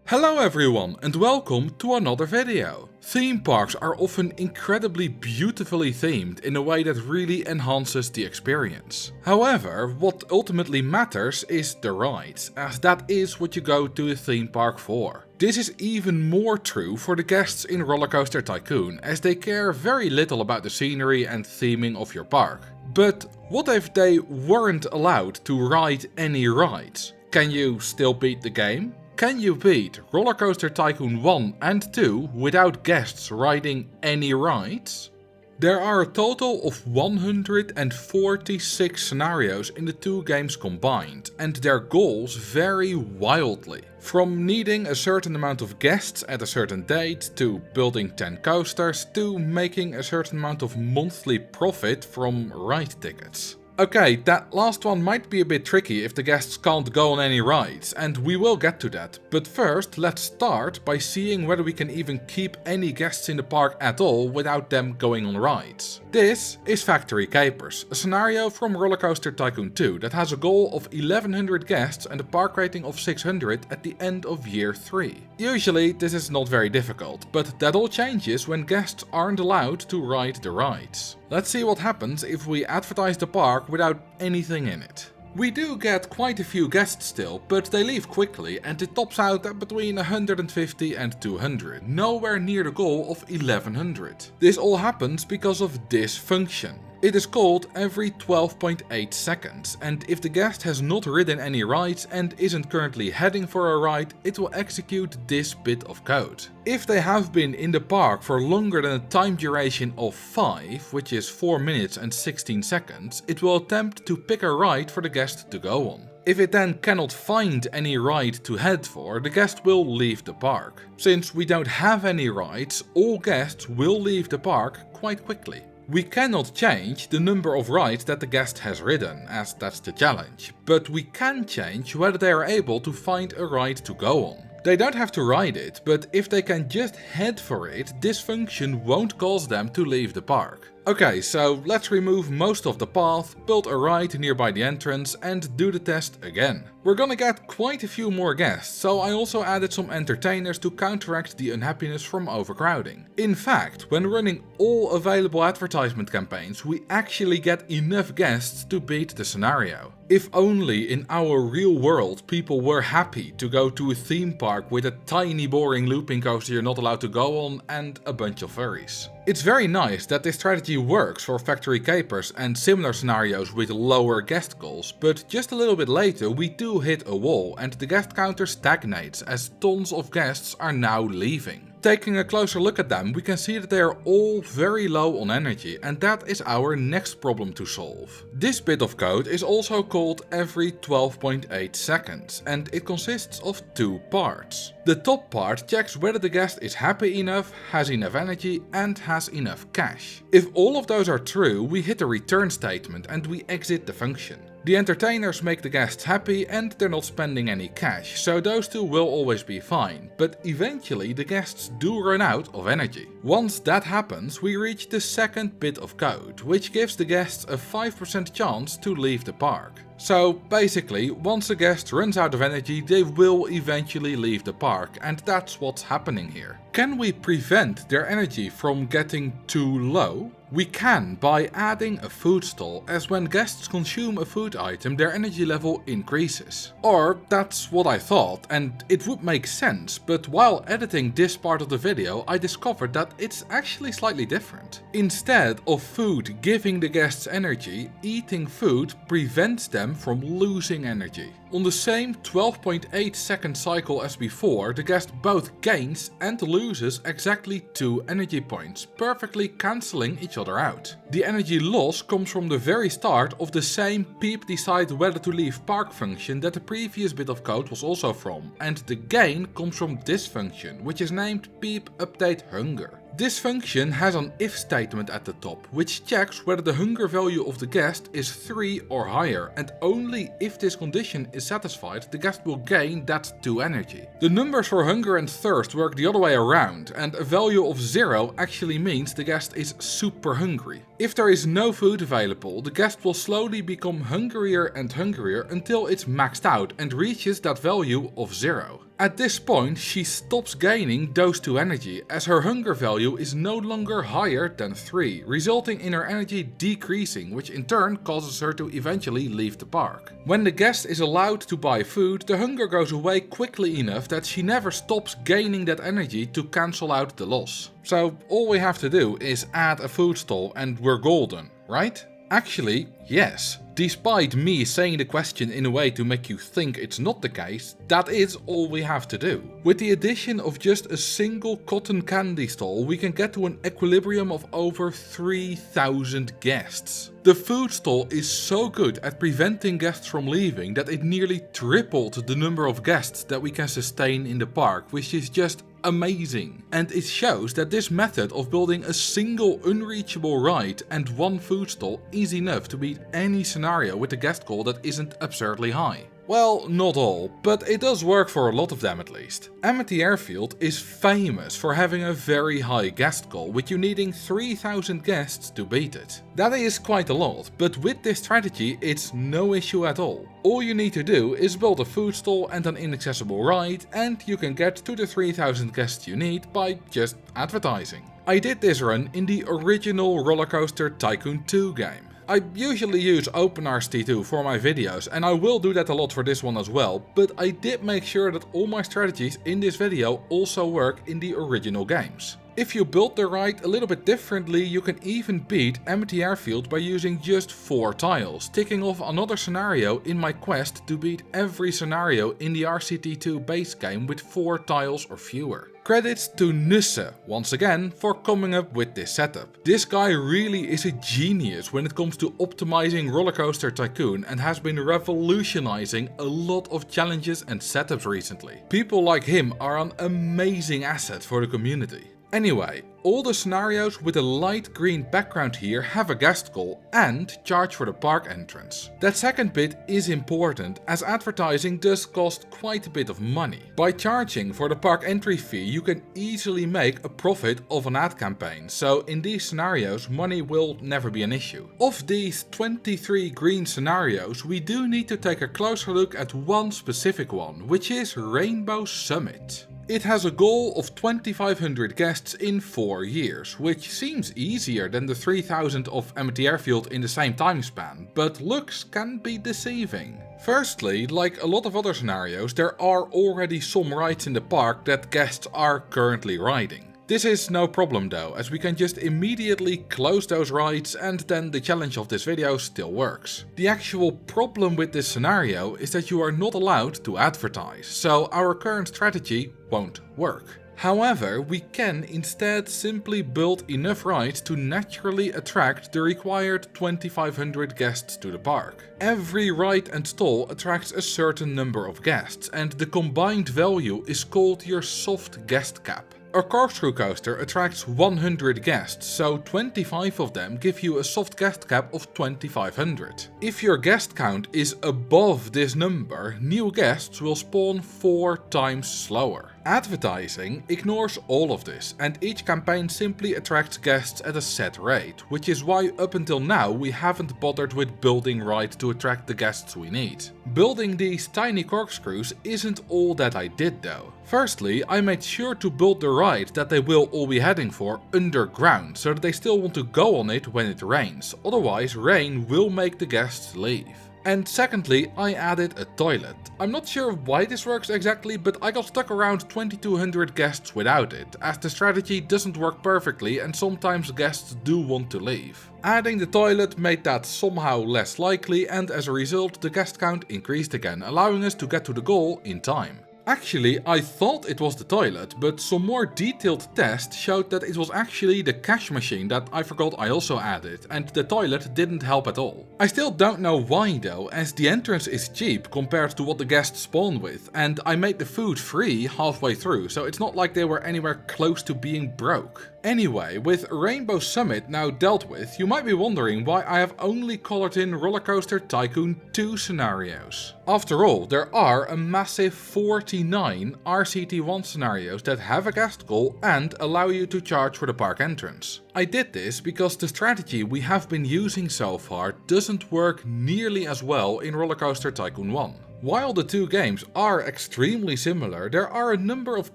Hello everyone and welcome to another video. Theme parks are often incredibly beautifully themed in a way that really enhances the experience. However, what ultimately matters is the rides, as that is what you go to a theme park for. This is even more true for the guests in RollerCoaster Tycoon, as they care very little about the scenery and theming of your park. But what if they weren't allowed to ride any rides? Can you still beat the game? Can you beat RollerCoaster Tycoon 1 and 2 without guests riding any rides? There are a total of 146 scenarios in the two games combined, and their goals vary wildly. From needing a certain amount of guests at a certain date, to building 10 coasters, to making a certain amount of monthly profit from ride tickets. Okay, that last one might be a bit tricky if the guests can't go on any rides, and we will get to that. But first, let's start by seeing whether we can even keep any guests in the park at all without them going on rides. This is Factory Capers, a scenario from RollerCoaster Tycoon 2 that has a goal of 1100 guests and a park rating of 600 at the end of year 3. Usually this is not very difficult, but that all changes when guests aren't allowed to ride the rides. Let's see what happens if we advertise the park without anything in it. We do get quite a few guests still, but they leave quickly and it tops out at between 150 and 200, nowhere near the goal of 1100. This all happens because of this function. It is called every 12.8 seconds, and if the guest has not ridden any rides and isn't currently heading for a ride, it will execute this bit of code. If they have been in the park for longer than a time duration of 5, which is 4 minutes and 16 seconds, it will attempt to pick a ride for the guest to go on. If it then cannot find any ride to head for, the guest will leave the park. Since we don't have any rides, all guests will leave the park quite quickly. We cannot change the number of rides that the guest has ridden, as that's the challenge, but we can change whether they are able to find a ride to go on. They don't have to ride it, but if they can just head for it, this function won't cause them to leave the park. Okay, so let's remove most of the path, build a ride nearby the entrance and do the test again. We're gonna get quite a few more guests, so I also added some entertainers to counteract the unhappiness from overcrowding. In fact, when running all available advertisement campaigns, we actually get enough guests to beat the scenario. If only in our real world people were happy to go to a theme park with a tiny boring looping coaster you're not allowed to go on and a bunch of furries. It's very nice that this strategy works for Factory Capers and similar scenarios with lower guest goals, but just a little bit later we do hit a wall and the guest counter stagnates as tons of guests are now leaving. Taking a closer look at them, we can see that they are all very low on energy, and that is our next problem to solve. This bit of code is also called every 12.8 seconds, and it consists of two parts. The top part checks whether the guest is happy enough, has enough energy, and has enough cash. If all of those are true, we hit a return statement and we exit the function. The entertainers make the guests happy and they're not spending any cash, so those two will always be fine, but eventually the guests do run out of energy. Once that happens, we reach the second bit of code, which gives the guests a 5% chance to leave the park. So basically, once a guest runs out of energy, they will eventually leave the park, and that's what's happening here. Can we prevent their energy from getting too low? We can by adding a food stall, as when guests consume a food item their energy level increases. Or that's what I thought, and it would make sense, but while editing this part of the video I discovered that it's actually slightly different. Instead of food giving the guests energy, eating food prevents them from losing energy. On the same 12.8 second cycle as before, the guest both gains and loses exactly 2 energy points, perfectly cancelling each other out. The energy loss comes from the very start of the same peep decide whether to leave park function that the previous bit of code was also from, and the gain comes from this function, which is named peep update hunger. This function has an if statement at the top, which checks whether the hunger value of the guest is 3 or higher, and only if this condition is satisfied the guest will gain that 2 energy. The numbers for hunger and thirst work the other way around, and a value of 0 actually means the guest is super hungry. If there is no food available, the guest will slowly become hungrier and hungrier until it's maxed out and reaches that value of 0. At this point, she stops gaining those 2 energy, as her hunger value is no longer higher than 3, resulting in her energy decreasing, which in turn causes her to eventually leave the park. When the guest is allowed to buy food, the hunger goes away quickly enough that she never stops gaining that energy to cancel out the loss. So all we have to do is add a food stall and we're golden, right? Actually, yes. Despite me saying the question in a way to make you think it's not the case, that is all we have to do. With the addition of just a single cotton candy stall, we can get to an equilibrium of over 3,000 guests. The food stall is so good at preventing guests from leaving that it nearly tripled the number of guests that we can sustain in the park, which is just amazing. And it shows that this method of building a single unreachable ride and 1 food stall is enough to beat any scenario with a guest call that isn't absurdly high. Well, not all, but it does work for a lot of them at least. Amity Airfield is famous for having a very high guest call, with you needing 3,000 guests to beat it. That is quite a lot, but with this strategy it's no issue at all. All you need to do is build a food stall and an inaccessible ride, and you can get to the 3,000 guests you need by just advertising. I did this run in the original RollerCoaster Tycoon 2 game. I usually use OpenRCT2 for my videos, and I will do that a lot for this one as well, but I did make sure that all my strategies in this video also work in the original games. If you build the ride a little bit differently, you can even beat Amity Airfield by using just 4 tiles, ticking off another scenario in my quest to beat every scenario in the RCT2 base game with 4 tiles or fewer. Credits to Nusse once again for coming up with this setup. This guy really is a genius when it comes to optimizing RollerCoaster Tycoon and has been revolutionizing a lot of challenges and setups recently. People like him are an amazing asset for the community. Anyway, all the scenarios with a light green background here have a guest call and charge for the park entrance. That second bit is important, as advertising does cost quite a bit of money. By charging for the park entry fee, you can easily make a profit of an ad campaign, so in these scenarios money will never be an issue. Of these 23 green scenarios, we do need to take a closer look at one specific one, which is Rainbow Summit. It has a goal of 2,500 guests in 4 years, which seems easier than the 3,000 of Amity Airfield in the same time span, but looks can be deceiving. Firstly, like a lot of other scenarios, there are already some rides in the park that guests are currently riding. This is no problem though, as we can just immediately close those rides and then the challenge of this video still works. The actual problem with this scenario is that you are not allowed to advertise, so our current strategy won't work. However, we can instead simply build enough rides to naturally attract the required 2,500 guests to the park. Every ride and stall attracts a certain number of guests, and the combined value is called your soft guest cap. A corkscrew coaster attracts 100 guests, so 25 of them give you a soft guest cap of 2,500. If your guest count is above this number, new guests will spawn 4 times slower. Advertising ignores all of this, and each campaign simply attracts guests at a set rate, which is why up until now we haven't bothered with building rides to attract the guests we need. Building these tiny corkscrews isn't all that I did though. Firstly, I made sure to build the ride that they will all be heading for underground, so that they still want to go on it when it rains, otherwise rain will make the guests leave. And secondly, I added a toilet. I'm not sure why this works exactly, but I got stuck around 2,200 guests without it, as the strategy doesn't work perfectly and sometimes guests do want to leave. Adding the toilet made that somehow less likely, and as a result the guest count increased again, allowing us to get to the goal in time. Actually, I thought it was the toilet, but some more detailed tests showed that it was actually the cash machine that I forgot I also added, and the toilet didn't help at all. I still don't know why though, as the entrance is cheap compared to what the guests spawn with, and I made the food free halfway through, so it's not like they were anywhere close to being broke. Anyway, with Rainbow Summit now dealt with, you might be wondering why I have only colored in RollerCoaster Tycoon 2 scenarios. After all, there are a massive 14 49 RCT1 scenarios that have a guest goal and allow you to charge for the park entrance. I did this because the strategy we have been using so far doesn't work nearly as well in RollerCoaster Tycoon 1. While the two games are extremely similar, there are a number of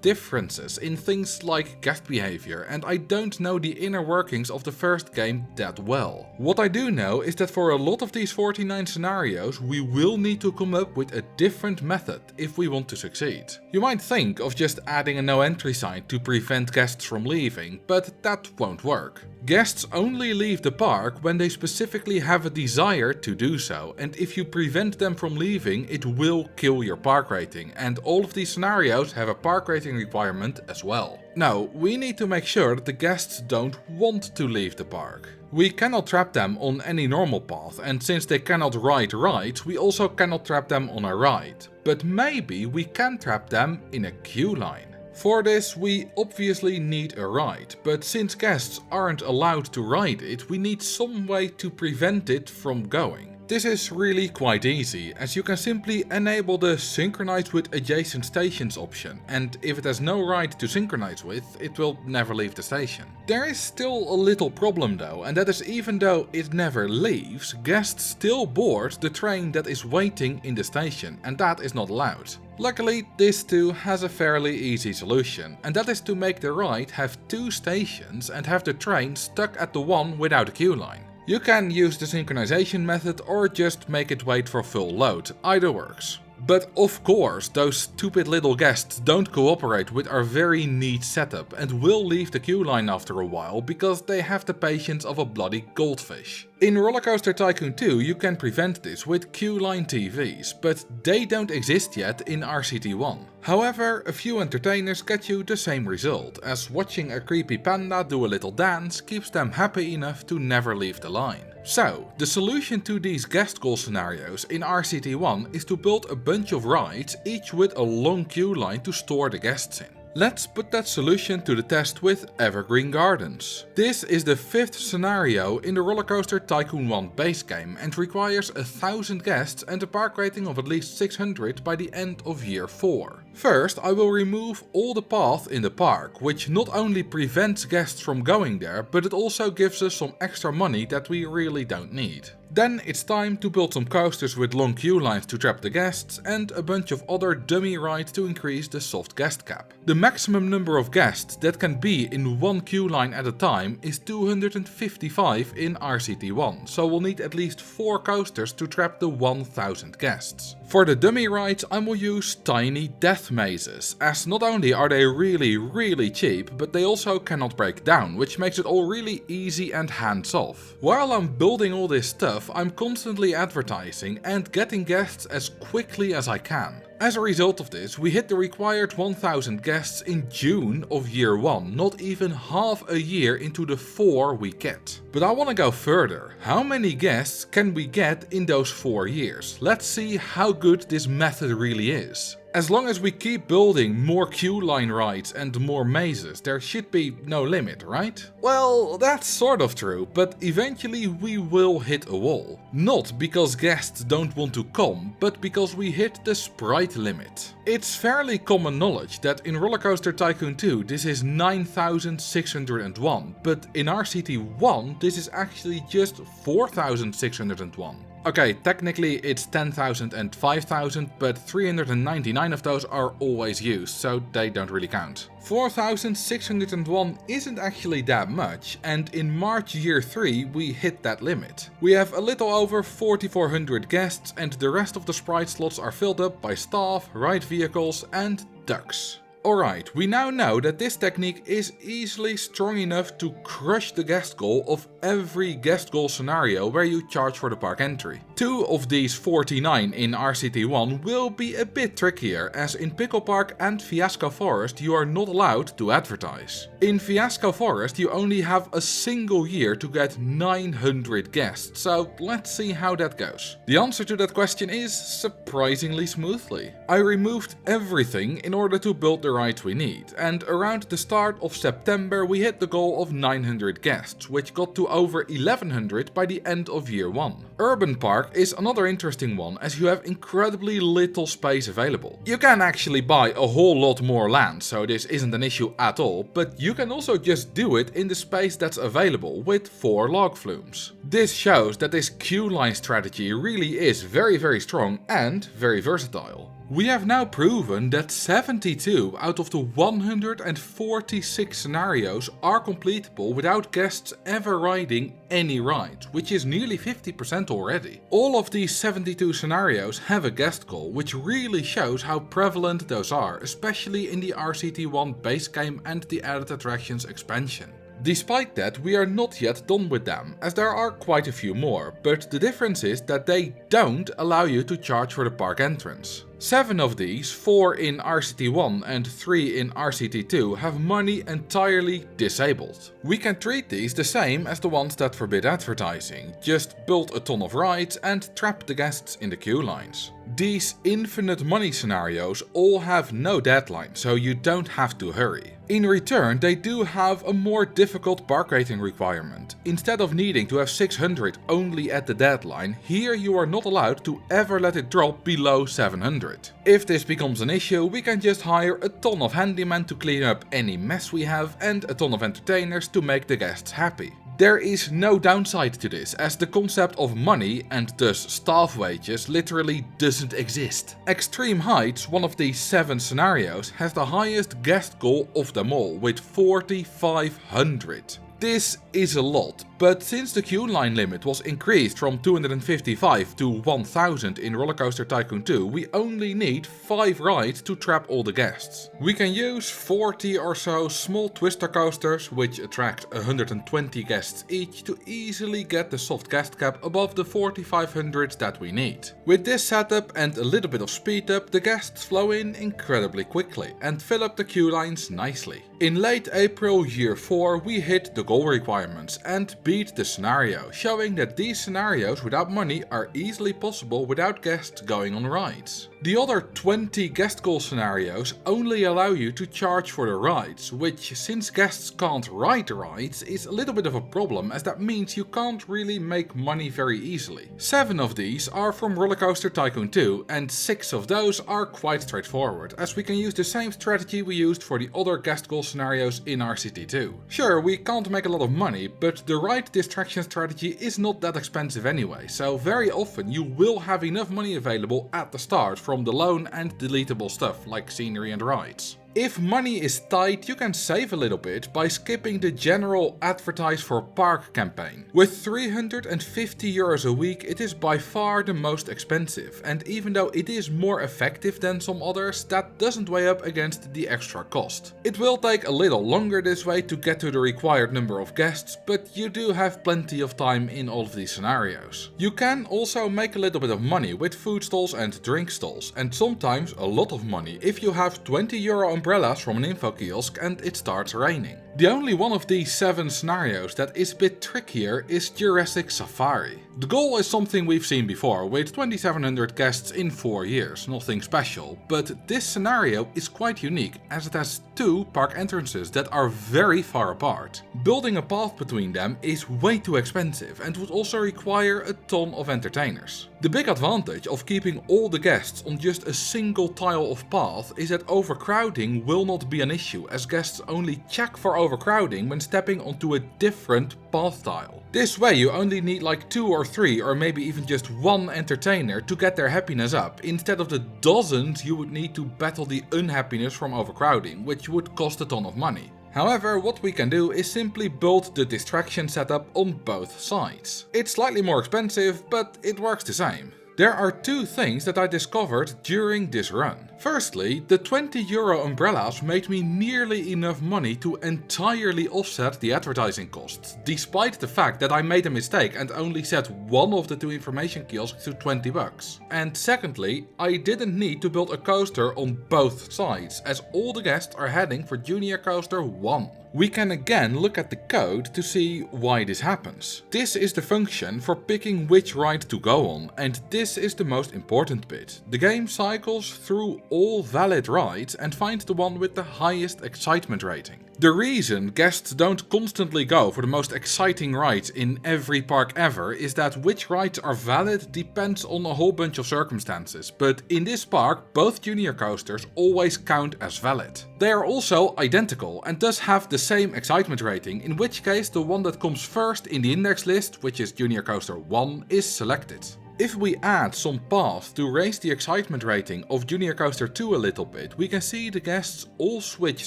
differences in things like guest behavior, and I don't know the inner workings of the first game that well. What I do know is that for a lot of these 49 scenarios, we will need to come up with a different method if we want to succeed. You might think of just adding a no entry sign to prevent guests from leaving, but that won't work. Guests only leave the park when they specifically have a desire to do so, and if you prevent them from leaving, it will kill your park rating, and all of these scenarios have a park rating requirement as well. Now, we need to make sure that the guests don't want to leave the park. We cannot trap them on any normal path, and since they cannot ride rides, we also cannot trap them on a ride. But maybe we can trap them in a queue line. For this we obviously need a ride, but since guests aren't allowed to ride it, we need some way to prevent it from going. This is really quite easy, as you can simply enable the synchronize with adjacent stations option, and if it has no ride to synchronize with, it will never leave the station. There is still a little problem though, and that is even though it never leaves, guests still board the train that is waiting in the station, and that is not allowed. Luckily, this too has a fairly easy solution, and that is to make the ride have two stations and have the train stuck at the one without a queue line. You can use the synchronization method or just make it wait for full load, either works. But of course, those stupid little guests don't cooperate with our very neat setup and will leave the queue line after a while because they have the patience of a bloody goldfish. In RollerCoaster Tycoon 2 you can prevent this with queue line TVs, but they don't exist yet in RCT1. However, a few entertainers get you the same result, as watching a creepy panda do a little dance keeps them happy enough to never leave the line. So, the solution to these guest goal scenarios in RCT1 is to build a bunch of rides, each with a long queue line to store the guests in. Let's put that solution to the test with Evergreen Gardens. This is the 5th scenario in the RollerCoaster Tycoon 1 base game and requires 1000 guests and a park rating of at least 600 by the end of year 4. First, I will remove all the path in the park, which not only prevents guests from going there, but it also gives us some extra money that we really don't need. Then it's time to build some coasters with long queue lines to trap the guests and a bunch of other dummy rides to increase the soft guest cap. The maximum number of guests that can be in one queue line at a time is 255 in RCT1, so we'll need at least 4 coasters to trap the 1000 guests. For the dummy rides I will use tiny death mazes, as not only are they really cheap, but they also cannot break down, which makes it all really easy and hands off. While I'm building all this stuff, I'm constantly advertising and getting guests as quickly as I can. As a result of this, we hit the required 1000 guests in June of year 1, not even half a year into the 4 we get. But I want to go further. How many guests can we get in those 4 years? Let's see how good this method really is. As long as we keep building more queue line rides and more mazes, there should be no limit, right? Well, that's sort of true, but eventually we will hit a wall. Not because guests don't want to come, but because we hit the sprite limit. It's fairly common knowledge that in RollerCoaster Tycoon 2 this is 9601, but in RCT1 this is actually just 4601. Okay, technically it's 10,000 and 5,000, but 399 of those are always used, so they don't really count. 4,601 isn't actually that much, and in March year 3 we hit that limit. We have a little over 4,400 guests and the rest of the sprite slots are filled up by staff, ride vehicles and ducks. Alright, we now know that this technique is easily strong enough to crush the guest goal of every guest goal scenario where you charge for the park entry. 2 of these 49 in RCT1 will be a bit trickier, as in Pickle Park and Fiasco Forest you are not allowed to advertise. In Fiasco Forest you only have a single year to get 900 guests, so let's see how that goes. The answer to that question is surprisingly smoothly. I removed everything in order to build the ride we need, and around the start of September we hit the goal of 900 guests, which got to over 1100 by the end of year 1. Urban Park is another interesting one as you have incredibly little space available. You can actually buy a whole lot more land, so this isn't an issue at all, but you can also just do it in the space that's available with 4 log flumes. This shows that this queue line strategy really is very strong and very versatile. We have now proven that 72 out of the 146 scenarios are completable without guests ever riding any ride, which is nearly 50% already. All of these 72 scenarios have a guest goal, which really shows how prevalent those are, especially in the RCT1 base game and the added attractions expansion. Despite that, we are not yet done with them, as there are quite a few more, but the difference is that they don't allow you to charge for the park entrance. 7 of these, 4 in RCT1 and 3 in RCT2, have money entirely disabled. We can treat these the same as the ones that forbid advertising, just build a ton of rides and trap the guests in the queue lines. These infinite money scenarios all have no deadline, so you don't have to hurry. In return, they do have a more difficult park rating requirement. Instead of needing to have 600 only at the deadline, here you are not allowed to ever let it drop below 700. If this becomes an issue, we can just hire a ton of handymen to clean up any mess we have and a ton of entertainers to make the guests happy. There is no downside to this, as the concept of money and thus staff wages literally doesn't exist. Extreme Heights, one of these 7 scenarios, has the highest guest goal of them all with 4,500. This is a lot, but since the queue line limit was increased from 255 to 1000 in RollerCoaster Tycoon 2, we only need 5 rides to trap all the guests. We can use 40 or so small twister coasters, which attract 120 guests each, to easily get the soft guest cap above the 4500 that we need. With this setup and a little bit of speed up, the guests flow in incredibly quickly and fill up the queue lines nicely. In late April year 4 we hit the goal requirements and beat the scenario, showing that these scenarios without money are easily possible without guests going on rides. The other 20 guest goal scenarios only allow you to charge for the rides, which, since guests can't ride the rides, is a little bit of a problem, as that means you can't really make money very easily. 7 of these are from RollerCoaster Tycoon 2 and 6 of those are quite straightforward, as we can use the same strategy we used for the other guest goal scenarios in RCT2. Sure, we can't make a lot of money, but the ride distraction strategy is not that expensive anyway, so very often you will have enough money available at the start from the loan and deletable stuff like scenery and rides. If money is tight, you can save a little bit by skipping the general advertise for park campaign. With 350 euros a week, it is by far the most expensive, and even though it is more effective than some others, that doesn't weigh up against the extra cost. It will take a little longer this way to get to the required number of guests, but you do have plenty of time in all of these scenarios. You can also make a little bit of money with food stalls and drink stalls, and sometimes a lot of money if you have 20 euro umbrellas from an info kiosk and it starts raining. The only one of these 7 scenarios that is a bit trickier is Jurassic Safari. The goal is something we've seen before, with 2700 guests in 4 years, nothing special, but this scenario is quite unique as it has 2 park entrances that are very far apart. Building a path between them is way too expensive and would also require a ton of entertainers. The big advantage of keeping all the guests on just a single tile of path is that overcrowding will not be an issue, as guests only check for overcrowding when stepping onto a different path tile. This way you only need like 2 or 3 or maybe even just 1 entertainer to get their happiness up, instead of the dozens you would need to battle the unhappiness from overcrowding, which would cost a ton of money. However, what we can do is simply build the distraction setup on both sides. It's slightly more expensive, but it works the same. There are 2 things that I discovered during this run. Firstly, the 20 euro umbrellas made me nearly enough money to entirely offset the advertising costs, despite the fact that I made a mistake and only set one of the 2 information kiosks to 20 bucks. And secondly, I didn't need to build a coaster on both sides, as all the guests are heading for Junior Coaster 1. We can again look at the code to see why this happens. This is the function for picking which ride to go on, and this is the most important bit. The game cycles through all valid rides and finds the one with the highest excitement rating. The reason guests don't constantly go for the most exciting rides in every park ever is that which rides are valid depends on a whole bunch of circumstances, but in this park both junior coasters always count as valid. They are also identical and thus have the same excitement rating, in which case the one that comes first in the index list, which is Junior Coaster 1, is selected. If we add some paths to raise the excitement rating of Junior Coaster 2 a little bit, we can see the guests all switch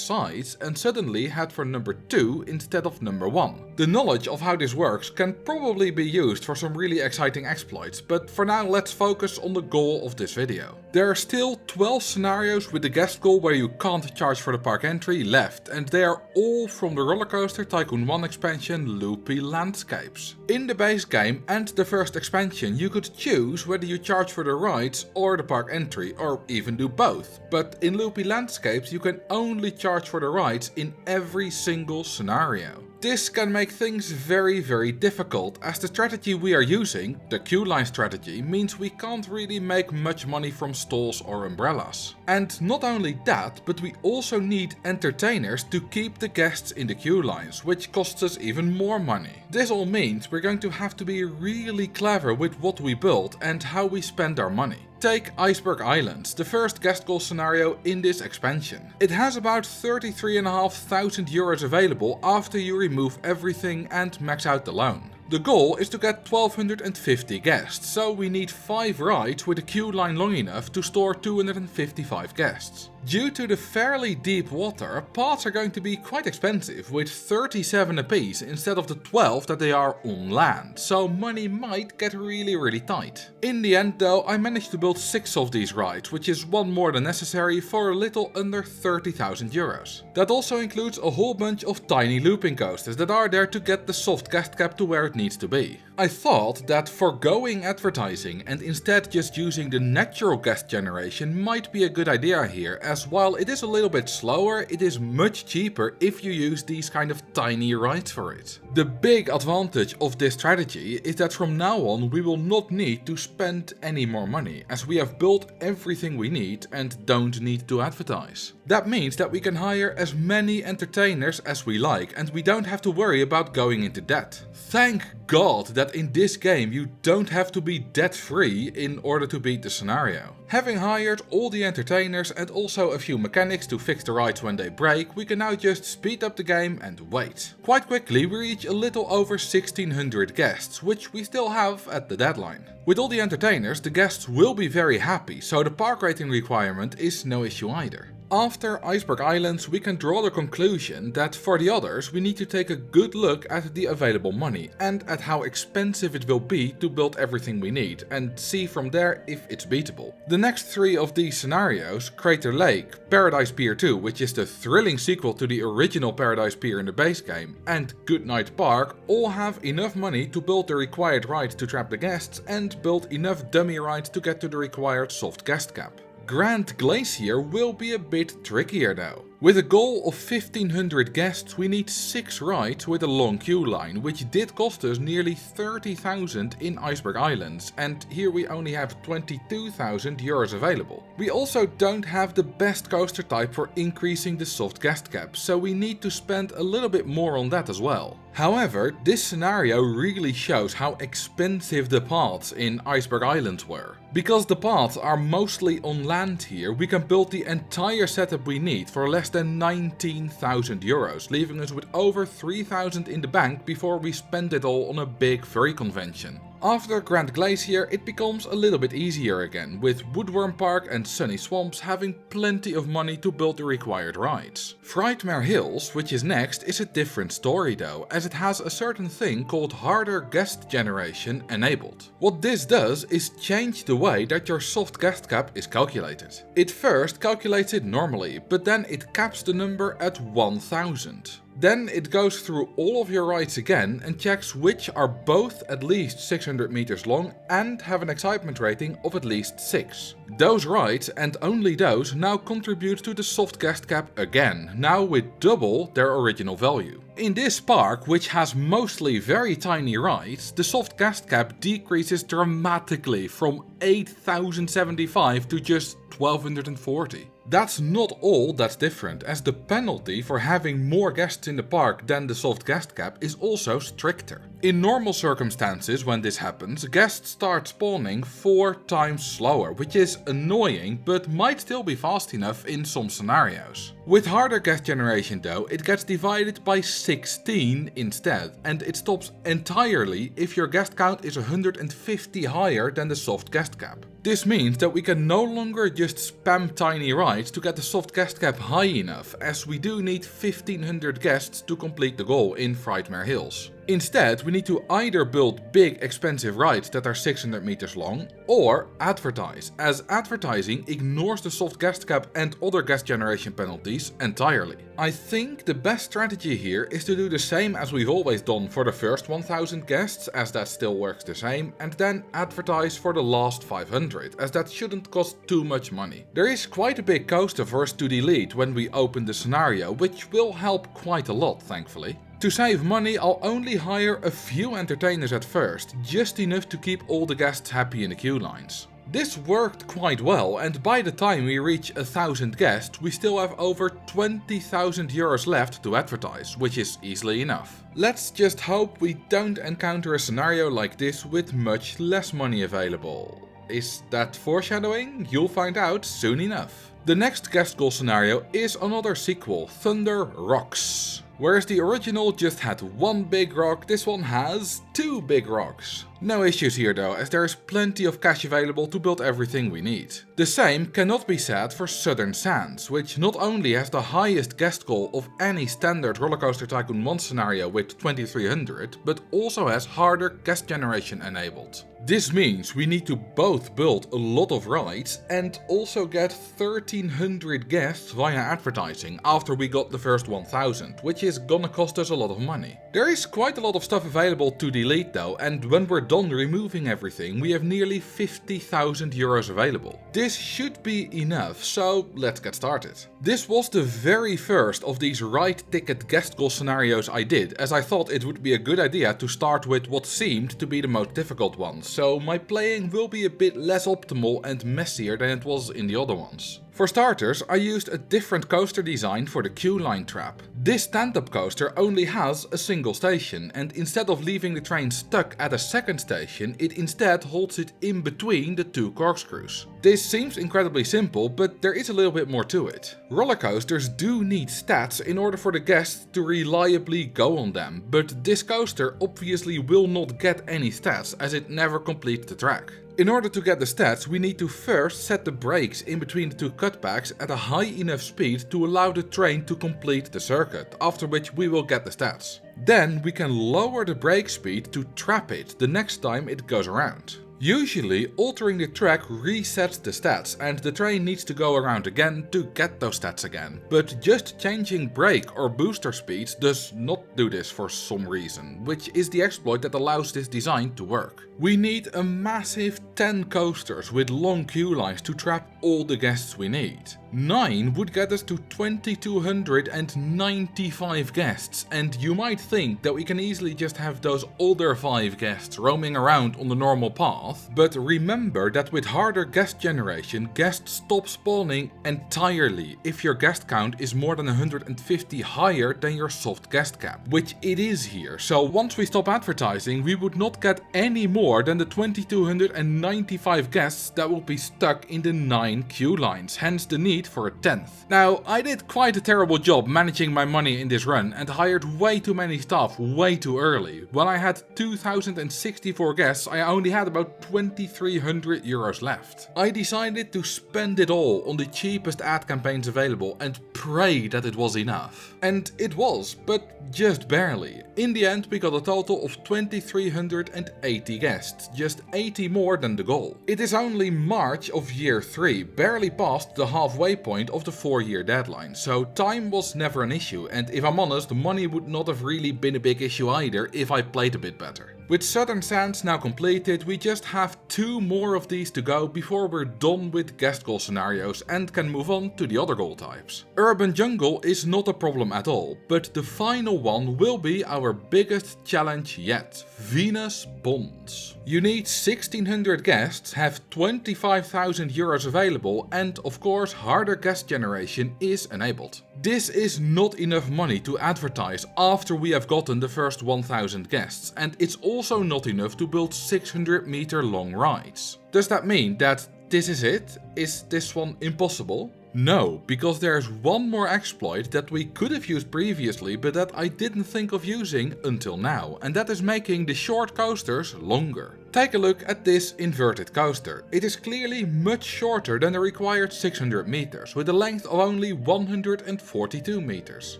sides and suddenly head for number 2 instead of number 1. The knowledge of how this works can probably be used for some really exciting exploits, but for now let's focus on the goal of this video. There are still 12 scenarios with the guest goal where you can't charge for the park entry left, and they are all from the RollerCoaster Tycoon 1 expansion Loopy Landscapes. In the base game and the first expansion you could choose whether you charge for the rides or the park entry, or even do both, but in Loopy Landscapes you can only charge for the rides in every single scenario. This can make things very difficult, as the strategy we are using, the queue line strategy, means we can't really make much money from stalls or umbrellas. And not only that, but we also need entertainers to keep the guests in the queue lines, which costs us even more money. This all means we're going to have to be really clever with what we build and how we spend our money. Take Iceberg Islands, the first guest goal scenario in this expansion. It has about 33,500 euros available after you remove everything and max out the loan. The goal is to get 1250 guests, so we need 5 rides with a queue line long enough to store 255 guests. Due to the fairly deep water, paths are going to be quite expensive, with 37 apiece instead of the 12 that they are on land, so money might get really tight. In the end though, I managed to build 6 of these rides, which is one more than necessary for a little under 30,000 euros. That also includes a whole bunch of tiny looping coasters that are there to get the soft guest cap to where it needs to be. I thought that foregoing advertising and instead just using the natural guest generation might be a good idea here, as while it is a little bit slower, it is much cheaper if you use these kind of tiny rides for it. The big advantage of this strategy is that from now on we will not need to spend any more money, as we have built everything we need and don't need to advertise. That means that we can hire as many entertainers as we like and we don't have to worry about going into debt. Thank God that in this game you don't have to be debt free in order to beat the scenario. Having hired all the entertainers and also a few mechanics to fix the rides when they break, we can now just speed up the game and wait. Quite quickly we reach a little over 1600 guests, which we still have at the deadline. With all the entertainers, the guests will be very happy, so the park rating requirement is no issue either. After Iceberg Islands, we can draw the conclusion that for the others we need to take a good look at the available money and at how expensive it will be to build everything we need, and see from there if it's beatable. The next 3 of these scenarios, Crater Lake, Paradise Pier 2, which is the thrilling sequel to the original Paradise Pier in the base game, and Goodnight Park, all have enough money to build the required rides to trap the guests and build enough dummy rides to get to the required soft guest cap. Grand Glacier will be a bit trickier though. With a goal of 1500 guests, we need 6 rides with a long queue line, which did cost us nearly 30,000 in Iceberg Islands, and here we only have 22,000 euros available. We also don't have the best coaster type for increasing the soft guest cap, so we need to spend a little bit more on that as well. However, this scenario really shows how expensive the paths in Iceberg Islands were. Because the paths are mostly on land here, we can build the entire setup we need for less than 19,000 euros, leaving us with over 3,000 in the bank before we spend it all on a big furry convention. After Grand Glacier, it becomes a little bit easier again, with Woodworm Park and Sunny Swamps having plenty of money to build the required rides. Frightmare Hills, which is next, is a different story though, as it has a certain thing called harder guest generation enabled. What this does is change the way that your soft guest cap is calculated. It first calculates it normally, but then it caps the number at 1000. Then it goes through all of your rides again and checks which are both at least 600 meters long and have an excitement rating of at least 6. Those rides, and only those, now contribute to the soft guest cap again, now with double their original value. In this park, which has mostly very tiny rides, the soft guest cap decreases dramatically from 8,075 to just 1,240. That's not all that's different, as the penalty for having more guests in the park than the soft guest cap is also stricter. In normal circumstances when this happens, guests start spawning 4 times slower, which is annoying but might still be fast enough in some scenarios. With harder guest generation though, it gets divided by 16 instead, and it stops entirely if your guest count is 150 higher than the soft guest cap. This means that we can no longer just spam tiny rides to get the soft guest cap high enough, as we do need 1500 guests to complete the goal in Frightmare Hills. Instead, we need to either build big expensive rides that are 600 meters long, or advertise, as advertising ignores the soft guest cap and other guest generation penalties entirely. I think the best strategy here is to do the same as we've always done for the first 1000 guests, as that still works the same, and then advertise for the last 500, as that shouldn't cost too much money. There is quite a big coaster for us to delete when we open the scenario, which will help quite a lot, thankfully. To save money, I'll only hire a few entertainers at first, just enough to keep all the guests happy in the queue lines. This worked quite well, and by the time we reach 1000 guests, we still have over 20,000 euros left to advertise, which is easily enough. Let's just hope we don't encounter a scenario like this with much less money available. Is that foreshadowing? You'll find out soon enough. The next guest goal scenario is another sequel, Thunder Rocks. Whereas the original just had one big rock, this one has 2 big rocks. No issues here though, as there is plenty of cash available to build everything we need. The same cannot be said for Southern Sands, which not only has the highest guest goal of any standard RollerCoaster Tycoon 1 scenario with 2300, but also has harder guest generation enabled. This means we need to both build a lot of rides and also get 1300 guests via advertising after we got the first 1000, which is gonna cost us a lot of money. There is quite a lot of stuff available to delete though, and when we're done removing everything, we have nearly 50,000 euros available. This should be enough, so let's get started. This was the very first of these ride ticket guest goal scenarios I did, as I thought it would be a good idea to start with what seemed to be the most difficult ones, so my playing will be a bit less optimal and messier than it was in the other ones. For starters, I used a different coaster design for the queue line trap. This stand-up coaster only has a single station, and instead of leaving the train stuck at a second station, it instead holds it in between the 2 corkscrews. This seems incredibly simple, but there is a little bit more to it. Roller coasters do need stats in order for the guests to reliably go on them, but this coaster obviously will not get any stats as it never completes the track. In order to get the stats, we need to first set the brakes in between the 2 cutbacks at a high enough speed to allow the train to complete the circuit, after which we will get the stats. Then we can lower the brake speed to trap it the next time it goes around. Usually, altering the track resets the stats and the train needs to go around again to get those stats again. But just changing brake or booster speeds does not do this for some reason, which is the exploit that allows this design to work. We need a massive 10 coasters with long queue lines to trap all the guests we need. 9 would get us to 2295 guests, and you might think that we can easily just have those other 5 guests roaming around on the normal path, but remember that with harder guest generation, guests stop spawning entirely if your guest count is more than 150 higher than your soft guest cap, which it is here. So once we stop advertising, we would not get any more than the 2295 guests that will be stuck in the 9 queue lines, hence the need for a 10th. Now, I did quite a terrible job managing my money in this run and hired way too many staff way too early. When I had 2064 guests, I only had about 2300 euros left. I decided to spend it all on the cheapest ad campaigns available and pray that it was enough. And it was, but just barely. In the end, we got a total of 2380 guests, just 80 more than the goal. It is only March of year 3, barely past the halfway point of the 4-year deadline, so time was never an issue, and if I'm honest, money would not have really been a big issue either if I played a bit better. With Southern Sands now completed, we just have 2 more of these to go before we're done with guest goal scenarios and can move on to the other goal types. Urban Jungle is not a problem at all, but the final one will be our biggest challenge yet: Venus Bonds. You need 1600 guests, have 25,000 euros available, and of course harder guest generation is enabled. This is not enough money to advertise after we have gotten the first 1000 guests, and it's also not enough to build 600-meter long rides. Does that mean that this is it? Is this one impossible? No, because there's one more exploit that we could have used previously but that I didn't think of using until now, and that is making the short coasters longer. Take a look at this inverted coaster. It is clearly much shorter than the required 600 meters, with a length of only 142 meters.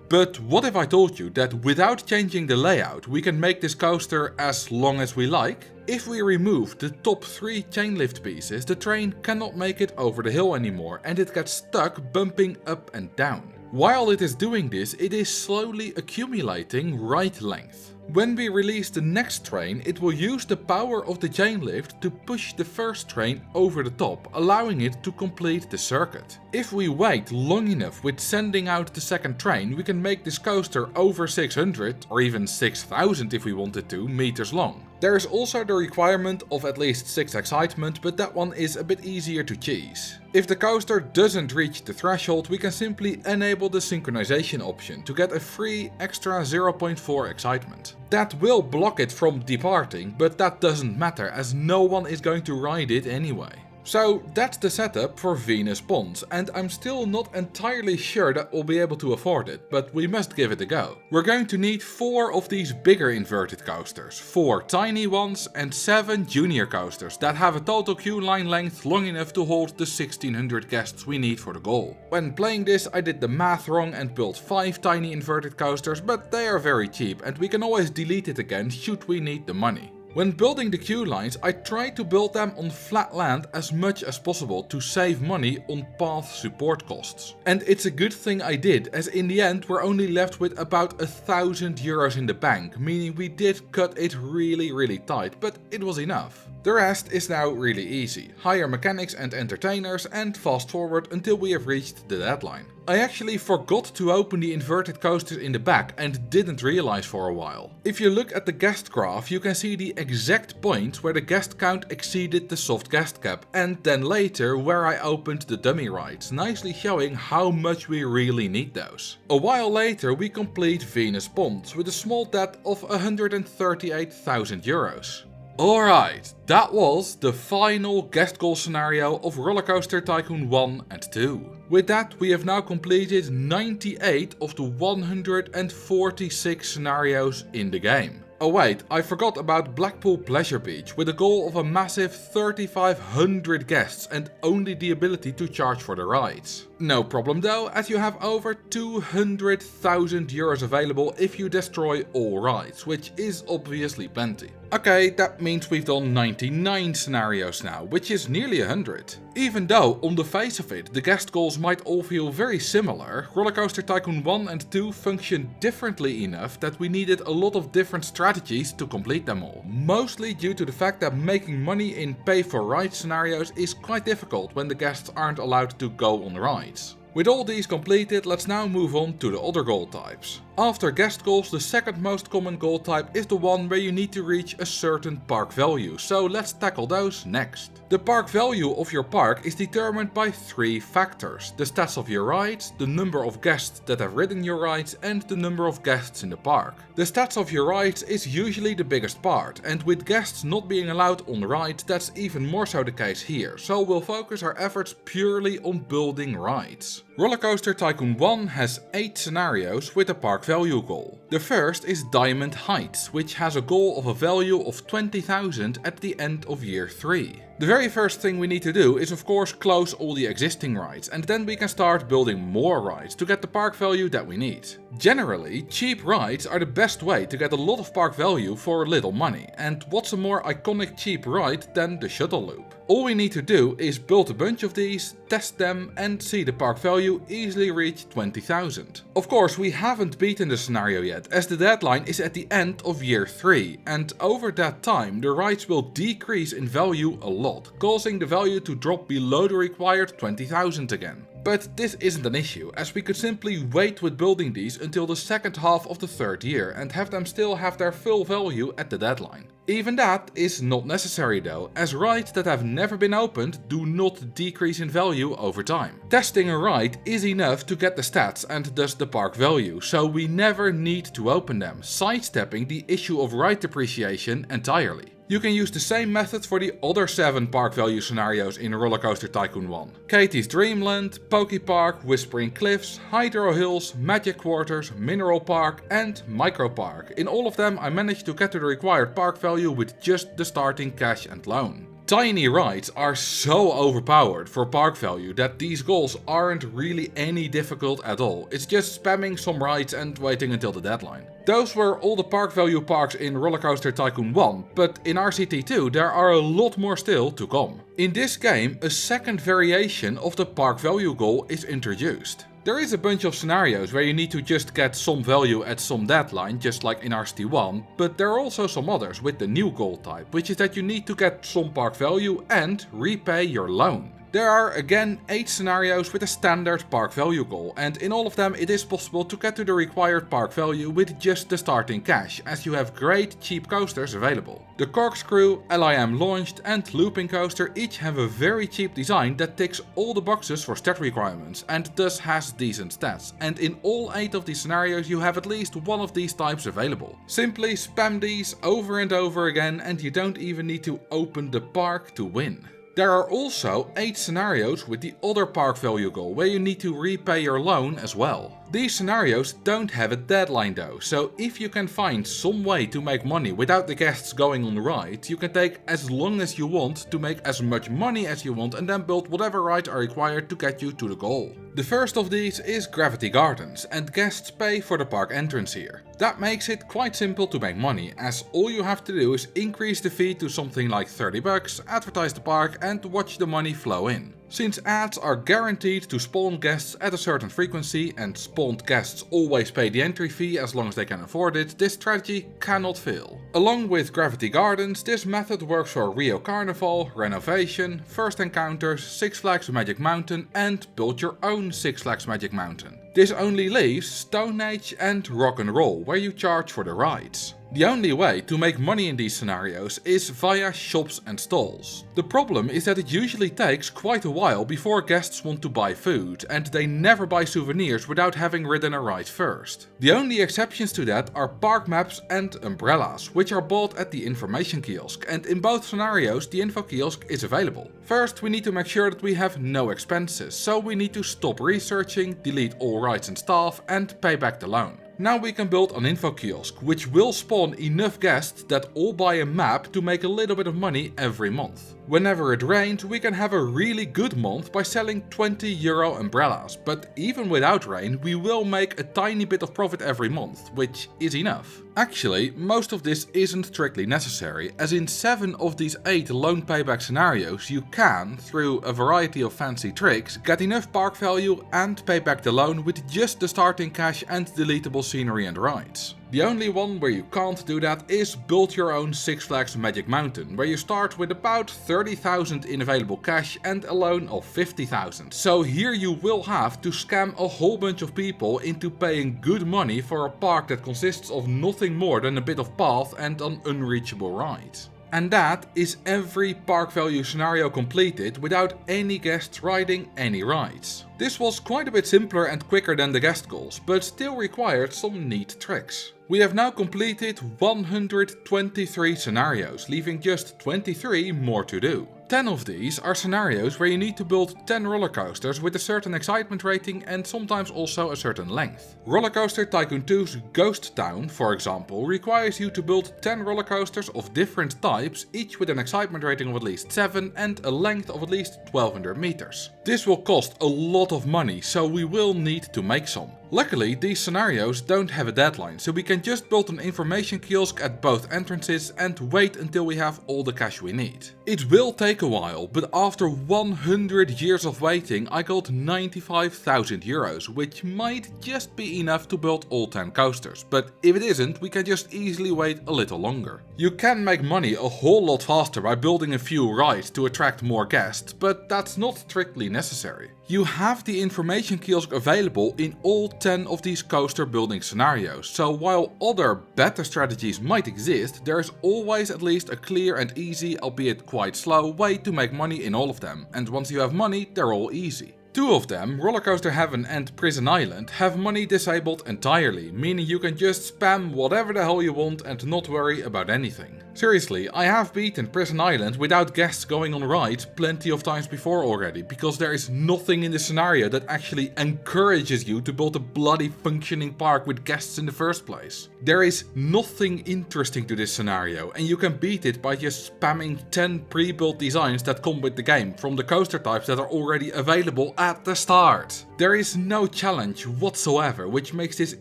But what if I told you that without changing the layout we can make this coaster as long as we like? If we remove the top 3 chain lift pieces, the train cannot make it over the hill anymore and it gets stuck bumping up and down. While it is doing this, it is slowly accumulating ride length. When we release the next train, it will use the power of the chain lift to push the first train over the top, allowing it to complete the circuit. If we wait long enough with sending out the second train, we can make this coaster over 600 or even 6000 if we wanted to meters long. There is also the requirement of at least 6 excitement, but that one is a bit easier to cheese. If the coaster doesn't reach the threshold, we can simply enable the synchronization option to get a free extra 0.4 excitement. That will block it from departing, but that doesn't matter as no one is going to ride it anyway. So that's the setup for Venus Bonds, and I'm still not entirely sure that we'll be able to afford it, but we must give it a go. We're going to need 4 of these bigger inverted coasters, 4 tiny ones and 7 junior coasters that have a total queue line length long enough to hold the 1600 guests we need for the goal. When playing this I did the math wrong and built 5 tiny inverted coasters, but they are very cheap and we can always delete it again should we need the money. When building the queue lines, I tried to build them on flat land as much as possible to save money on path support costs. And it's a good thing I did, as in the end we're only left with about 1000 euros in the bank, meaning we did cut it really tight, but it was enough. The rest is now really easy. Hire mechanics and entertainers and fast forward until we have reached the deadline. I actually forgot to open the inverted coasters in the back and didn't realize for a while. If you look at the guest graph, you can see the exact point where the guest count exceeded the soft guest cap, and then later where I opened the dummy rides, nicely showing how much we really need those. A while later we complete Venus Bonds with a small debt of 138,000 euros. Alright, that was the final guest goal scenario of RollerCoaster Tycoon 1 and 2. With that we have now completed 98 of the 146 scenarios in the game. Oh wait, I forgot about Blackpool Pleasure Beach with a goal of a massive 3500 guests and only the ability to charge for the rides. No problem though, as you have over 200,000 euros available if you destroy all rides, which is obviously plenty. Okay, that means we've done 99 scenarios now, which is nearly 100. Even though, on the face of it, the guest goals might all feel very similar, RollerCoaster Tycoon 1 and 2 function differently enough that we needed a lot of different strategies to complete them all. Mostly due to the fact that making money in pay-for-ride scenarios is quite difficult when the guests aren't allowed to go on rides. With all these completed, let's now move on to the other goal types. After guest goals, the second most common goal type is the one where you need to reach a certain park value, so let's tackle those next. The park value of your park is determined by 3 factors: the stats of your rides, the number of guests that have ridden your rides, and the number of guests in the park. The stats of your rides is usually the biggest part, and with guests not being allowed on rides, that's even more so the case here, so we'll focus our efforts purely on building rides. RollerCoaster Tycoon 1 has 8 scenarios with a park value goal. The first is Diamond Heights, which has a goal of a value of 20,000 at the end of year 3. The very first thing we need to do is of course close all the existing rides, and then we can start building more rides to get the park value that we need. Generally, cheap rides are the best way to get a lot of park value for little money, and what's a more iconic cheap ride than the shuttle loop? All we need to do is build a bunch of these, test them and see the park value value easily reach 20,000. Of course, we haven't beaten the scenario yet, as the deadline is at the end of year 3, and over that time the rides will decrease in value a lot, causing the value to drop below the required 20,000 again. But this isn't an issue, as we could simply wait with building these until the second half of the third year and have them still have their full value at the deadline. Even that is not necessary though, as rides that have never been opened do not decrease in value over time. Testing a ride is enough to get the stats and thus the park value, so we never need to open them, sidestepping the issue of ride depreciation entirely. You can use the same method for the other 7 park value scenarios in RollerCoaster Tycoon 1. Katie's Dreamland, Poke Park, Whispering Cliffs, Hydro Hills, Magic Quarters, Mineral Park and Micro Park. In all of them I managed to get to the required park value with just the starting cash and loan. Tiny rides are so overpowered for park value that these goals aren't really any difficult at all. It's just spamming some rides and waiting until the deadline. Those were all the park value parks in RollerCoaster Tycoon 1, but in RCT2 there are a lot more still to come. In this game, a second variation of the park value goal is introduced. There is a bunch of scenarios where you need to just get some value at some deadline, just like in RCT1, but there are also some others with the new goal type, which is that you need to get some park value and repay your loan. There are again 8 scenarios with a standard park value goal, and in all of them it is possible to get to the required park value with just the starting cash, as you have great cheap coasters available. The Corkscrew, LIM Launched and Looping Coaster each have a very cheap design that ticks all the boxes for stat requirements and thus has decent stats, and in all 8 of these scenarios you have at least one of these types available. Simply spam these over and over again and you don't even need to open the park to win. There are also 8 scenarios with the other park value goal where you need to repay your loan as well. These scenarios don't have a deadline though, so if you can find some way to make money without the guests going on the ride, you can take as long as you want to make as much money as you want and then build whatever rides are required to get you to the goal. The first of these is Gravity Gardens, and guests pay for the park entrance here. That makes it quite simple to make money, as all you have to do is increase the fee to something like 30 bucks, advertise the park and watch the money flow in. Since ads are guaranteed to spawn guests at a certain frequency and spawned guests always pay the entry fee as long as they can afford it, this strategy cannot fail. Along with Gravity Gardens, this method works for Rio Carnival, Renovation, First Encounters, Six Flags Magic Mountain and build your own Six Flags Magic Mountain. This only leaves Stone Age and Rock and Roll, where you charge for the rides. The only way to make money in these scenarios is via shops and stalls. The problem is that it usually takes quite a while before guests want to buy food, and they never buy souvenirs without having ridden a ride first. The only exceptions to that are park maps and umbrellas, which are bought at the information kiosk, and in both scenarios the info kiosk is available. First, we need to make sure that we have no expenses, so we need to stop researching, delete all rides and staff and pay back the loan. Now we can build an info kiosk, which will spawn enough guests that all buy a map to make a little bit of money every month. Whenever it rains, we can have a really good month by selling €20 umbrellas, but even without rain, we will make a tiny bit of profit every month, which is enough. Actually, most of this isn't strictly necessary, as in 7 of these 8 loan payback scenarios you can, through a variety of fancy tricks, get enough park value and pay back the loan with just the starting cash and deletable scenery and rides. The only one where you can't do that is build your own Six Flags Magic Mountain, where you start with about 30,000 in available cash and a loan of 50,000. So here you will have to scam a whole bunch of people into paying good money for a park that consists of nothing more than a bit of path and an unreachable ride. And that is every park value scenario completed without any guests riding any rides. This was quite a bit simpler and quicker than the guest goals, but still required some neat tricks. We have now completed 123 scenarios, leaving just 23 more to do. 10 of these are scenarios where you need to build 10 roller coasters with a certain excitement rating and sometimes also a certain length. RollerCoaster Tycoon 2's Ghost Town, for example, requires you to build 10 roller coasters of different types, each with an excitement rating of at least 7 and a length of at least 1200 meters. This will cost a lot of money, so we will need to make some. Luckily, these scenarios don't have a deadline, so we can just build an information kiosk at both entrances and wait until we have all the cash we need. It will take take a while, but after 100 years of waiting I got 95,000 euros, which might just be enough to build all 10 coasters, but if it isn't, we can just easily wait a little longer. You can make money a whole lot faster by building a few rides to attract more guests, but that's not strictly necessary. You have the information kiosk available in all 10 of these coaster building scenarios, so while other better strategies might exist, there is always at least a clear and easy, albeit quite slow, way to make money in all of them, and once you have money, they're all easy. Two of them, Rollercoaster Heaven and Prison Island, have money disabled entirely, meaning you can just spam whatever the hell you want and not worry about anything. Seriously, I have beaten Prison Island without guests going on rides plenty of times before already, because there is nothing in the scenario that actually encourages you to build a bloody functioning park with guests in the first place. There is nothing interesting to this scenario, and you can beat it by just spamming 10 pre-built designs that come with the game, from the coaster types that are already available at the start. There is no challenge whatsoever, which makes this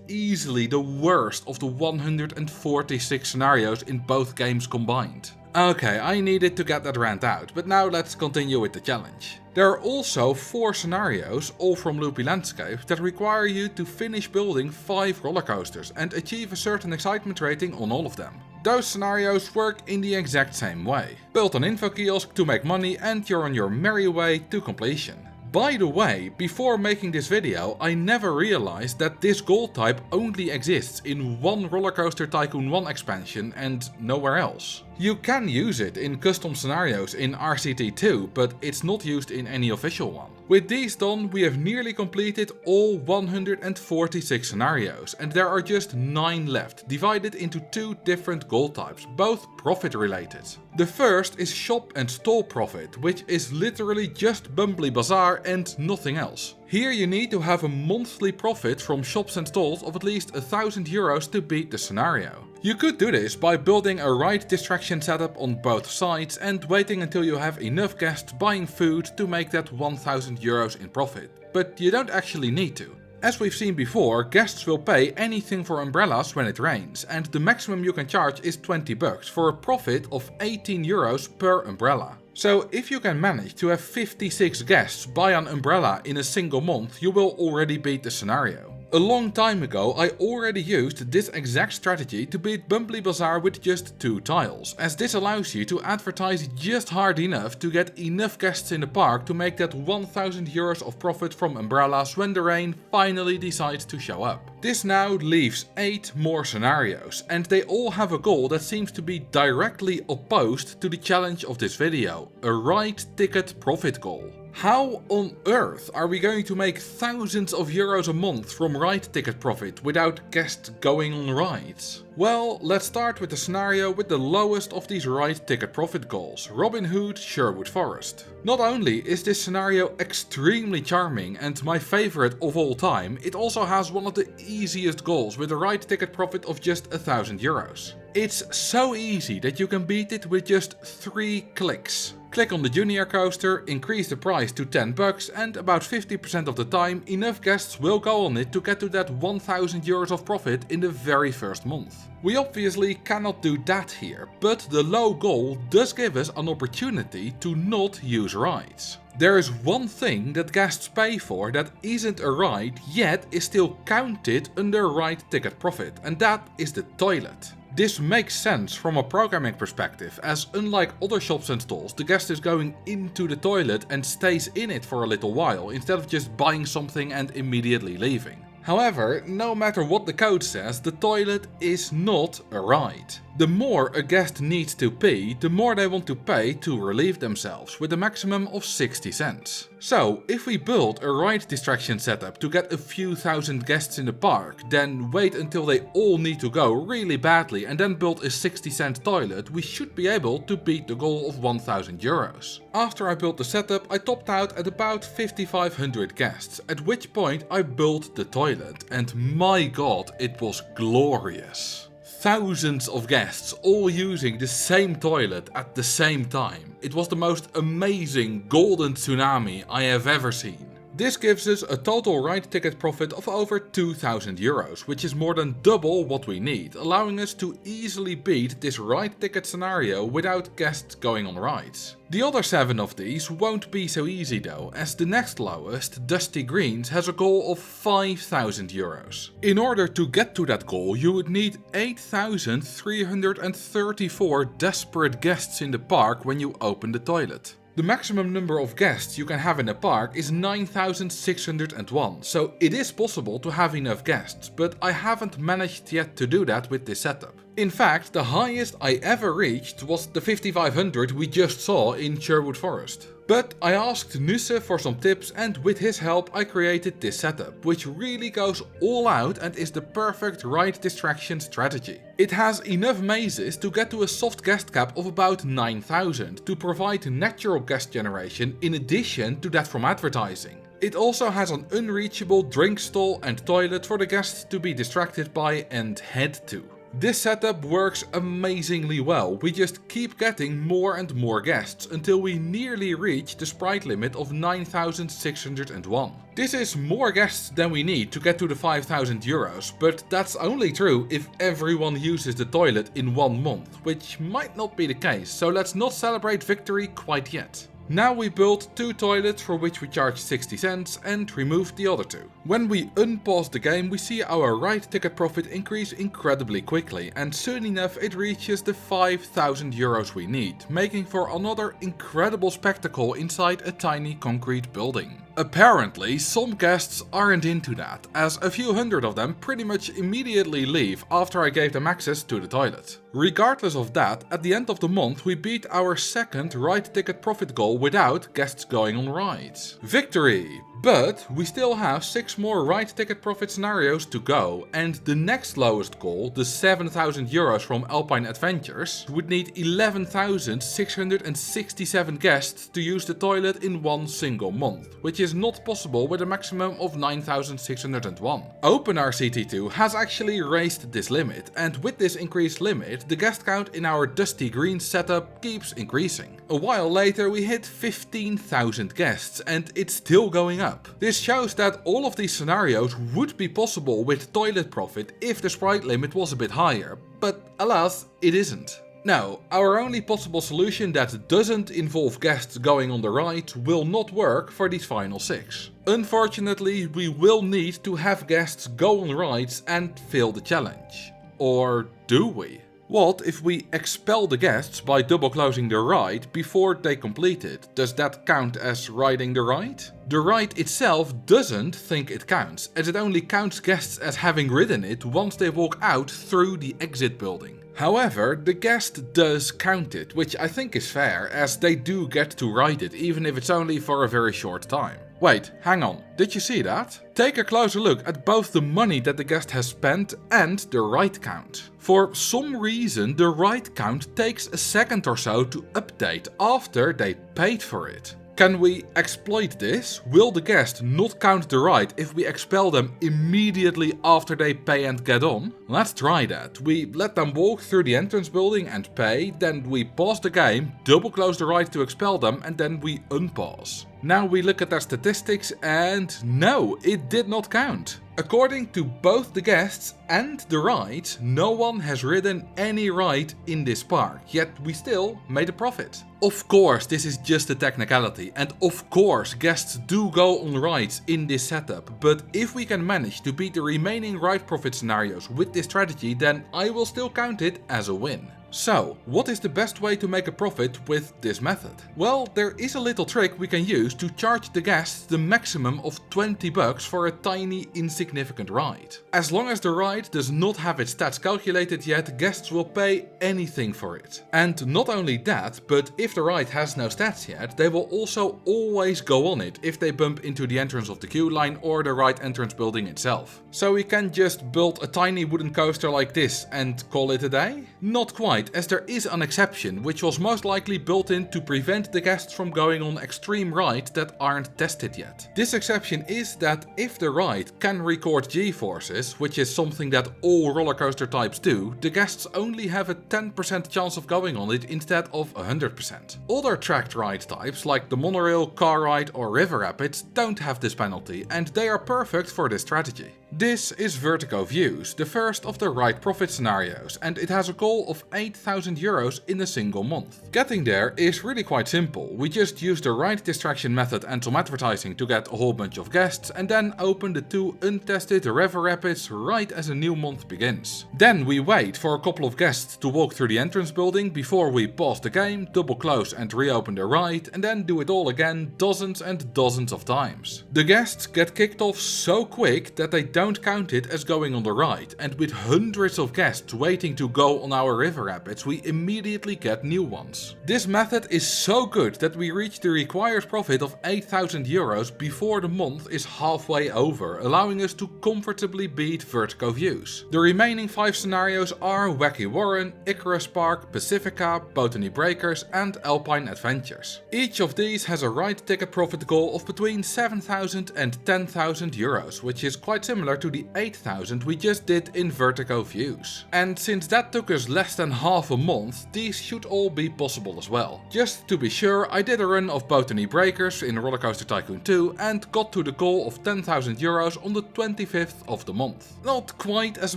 easily the worst of the 146 scenarios in both games combined. Okay, I needed to get that rant out, but now let's continue with the challenge. There are also 4 scenarios, all from Loopy Landscapes, that require you to finish building 5 roller coasters and achieve a certain excitement rating on all of them. Those scenarios work in the exact same way. Build an info kiosk to make money and you're on your merry way to completion. By the way, before making this video, I never realized that this gold type only exists in one RollerCoaster Tycoon 1 expansion and nowhere else. You can use it in custom scenarios in RCT2, but it's not used in any official one. With these done, we have nearly completed all 146 scenarios, and there are just 9 left, divided into 2 different goal types, both profit related. The first is shop and stall profit, which is literally just Bumbly Bazaar and nothing else. Here you need to have a monthly profit from shops and stalls of at least 1,000 euros to beat the scenario. You could do this by building a ride distraction setup on both sides and waiting until you have enough guests buying food to make that 1,000 euros in profit, but you don't actually need to. As we've seen before, guests will pay anything for umbrellas when it rains, and the maximum you can charge is 20 bucks for a profit of 18 euros per umbrella. So if you can manage to have 56 guests buy an umbrella in a single month, you will already beat the scenario. A long time ago I already used this exact strategy to beat Bumbly Bazaar with just 2 tiles, as this allows you to advertise just hard enough to get enough guests in the park to make that 1,000 euros of profit from umbrellas when the rain finally decides to show up. This now leaves 8 more scenarios, and they all have a goal that seems to be directly opposed to the challenge of this video, a ride ticket profit goal. How on earth are we going to make thousands of euros a month from ride ticket profit without guests going on rides? Well, let's start with the scenario with the lowest of these ride ticket profit goals, Robin Hood Sherwood Forest. Not only is this scenario extremely charming and my favorite of all time, it also has one of the easiest goals with a ride ticket profit of just 1,000 euros. It's so easy that you can beat it with just 3 clicks. Click on the junior coaster, increase the price to 10 bucks, and about 50% of the time enough guests will go on it to get to that 1,000 euros of profit in the very first month. We obviously cannot do that here, but the low goal does give us an opportunity to not use rides. There is one thing that guests pay for that isn't a ride yet is still counted under ride ticket profit, and that is the toilet. This makes sense from a programming perspective, as unlike other shops and stalls, the guest is going into the toilet and stays in it for a little while, instead of just buying something and immediately leaving. However, no matter what the code says, the toilet is not a ride. The more a guest needs to pee, the more they want to pay to relieve themselves, with a maximum of 60 cents. So, if we build a ride distraction setup to get a few thousand guests in the park, then wait until they all need to go really badly and then build a 60-cent toilet, we should be able to beat the goal of 1,000 euros. After I built the setup, I topped out at about 5,500 guests, at which point I built the toilet, and my god, it was glorious. Thousands of guests all using the same toilet at the same time. It was the most amazing golden tsunami I have ever seen. This gives us a total ride ticket profit of over 2,000 euros, which is more than double what we need, allowing us to easily beat this ride ticket scenario without guests going on rides. The other 7 of these won't be so easy though, as the next lowest, Dusty Greens, has a goal of 5,000 euros. In order to get to that goal, you would need 8,334 desperate guests in the park when you open the toilet. The maximum number of guests you can have in a park is 9,601, so it is possible to have enough guests, but I haven't managed yet to do that with this setup. In fact, the highest I ever reached was the 5,500 we just saw in Sherwood Forest. But I asked Nusse for some tips, and with his help I created this setup, which really goes all out and is the perfect ride distraction strategy. It has enough mazes to get to a soft guest cap of about 9,000 to provide natural guest generation in addition to that from advertising. It also has an unreachable drink stall and toilet for the guests to be distracted by and head to. This setup works amazingly well, we just keep getting more and more guests until we nearly reach the sprite limit of 9,601. This is more guests than we need to get to the 5,000 euros, but that's only true if everyone uses the toilet in 1 month, which might not be the case, so let's not celebrate victory quite yet. Now we built 2 toilets for which we charge 60 cents and removed the other 2. When we unpause the game, we see our ride ticket profit increase incredibly quickly, and soon enough it reaches the 5,000 euros we need, making for another incredible spectacle inside a tiny concrete building. Apparently, some guests aren't into that, as a few hundred of them pretty much immediately leave after I gave them access to the toilet. Regardless of that, at the end of the month we beat our second ride ticket profit goal without guests going on rides. Victory! But we still have 6 more ride ticket profit scenarios to go, and the next lowest goal, the 7,000 euros from Alpine Adventures, would need 11,667 guests to use the toilet in 1 single month, which is not possible with a maximum of 9,601. OpenRCT2 has actually raised this limit, and with this increased limit, the guest count in our Dusty Greens setup keeps increasing. A while later we hit 15,000 guests, and it's still going up. This shows that all of these scenarios would be possible with toilet profit if the sprite limit was a bit higher, but alas, it isn't. Now, our only possible solution that doesn't involve guests going on the ride will not work for these final 6. Unfortunately, we will need to have guests go on rides and fail the challenge. Or do we? What if we expel the guests by double closing the ride before they complete it? Does that count as riding the ride? The ride itself doesn't think it counts, as it only counts guests as having ridden it once they walk out through the exit building. However, the guest does count it, which I think is fair, as they do get to ride it, even if it's only for a very short time. Wait, hang on, did you see that? Take a closer look at both the money that the guest has spent and the ride count. For some reason, the ride count takes a second or so to update after they paid for it. Can we exploit this? Will the guest not count the ride if we expel them immediately after they pay and get on? Let's try that. We let them walk through the entrance building and pay, then we pause the game, double close the ride to expel them, and then we unpause. Now we look at their statistics and no, it did not count. According to both the guests and the ride, no one has ridden any ride in this park, yet we still made a profit. Of course, this is just a technicality, and of course guests do go on rides in this setup, but if we can manage to beat the remaining ride profit scenarios with this strategy, then I will still count it as a win. So, what is the best way to make a profit with this method? Well, there is a little trick we can use to charge the guests the maximum of 20 bucks for a tiny insignificant ride. As long as the ride does not have its stats calculated yet, guests will pay anything for it. And not only that, but if the ride has no stats yet, they will also always go on it if they bump into the entrance of the queue line or the ride entrance building itself. So we can just build a tiny wooden coaster like this and call it a day? Not quite. ride, as there is an exception which was most likely built in to prevent the guests from going on extreme rides that aren't tested yet. This exception is that if the ride can record G-forces, which is something that all roller coaster types do, the guests only have a 10% chance of going on it instead of 100%. Other tracked ride types like the monorail, car ride or river rapids don't have this penalty, and they are perfect for this strategy. This is Vertigo Views, the first of the ride profit scenarios, and it has a goal of 8,000 euros in a single month. Getting there is really quite simple. We just use the ride distraction method and some advertising to get a whole bunch of guests, and then open the 2 untested river rapids right as a new month begins. Then we wait for a couple of guests to walk through the entrance building before we pause the game, double close and reopen the ride, and then do it all again dozens and dozens of times. The guests get kicked off so quick that they don't count it as going on the ride, and with hundreds of guests waiting to go on our river rapids, we immediately get new ones. This method is so good that we reach the required profit of 8,000 euros before the month is halfway over, allowing us to comfortably beat Vertigo Views. The remaining 5 scenarios are Wacky Warren, Icarus Park, Pacifica, Botany Breakers and Alpine Adventures. Each of these has a ride ticket profit goal of between 7,000 and 10,000 euros, which is quite similar to the 8,000 we just did in Vertigo Views. And since that took us less than half a month, these should all be possible as well. Just to be sure, I did a run of Botany Breakers in RollerCoaster Tycoon 2 and got to the goal of 10,000 euros on the 25th of the month. Not quite as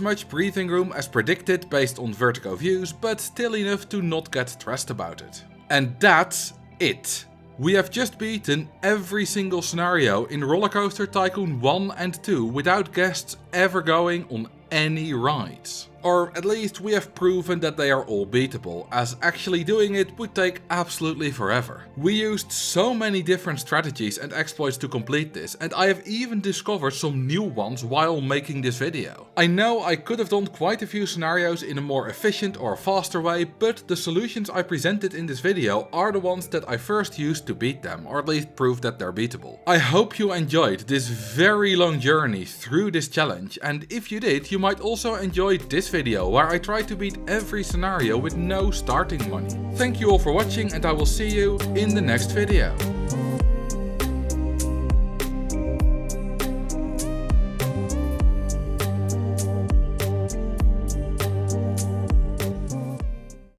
much breathing room as predicted based on Vertigo Views, but still enough to not get stressed about it. And that's it. We have just beaten every single scenario in RollerCoaster Tycoon 1 and 2 without guests ever going on any rides. Or at least we have proven that they are all beatable, as actually doing it would take absolutely forever. We used so many different strategies and exploits to complete this, and I have even discovered some new ones while making this video. I know I could have done quite a few scenarios in a more efficient or faster way, but the solutions I presented in this video are the ones that I first used to beat them, or at least prove that they're beatable. I hope you enjoyed this very long journey through this challenge, and if you did, you might also enjoy this video where I try to beat every scenario with no starting money. Thank you all for watching, and I will see you in the next video.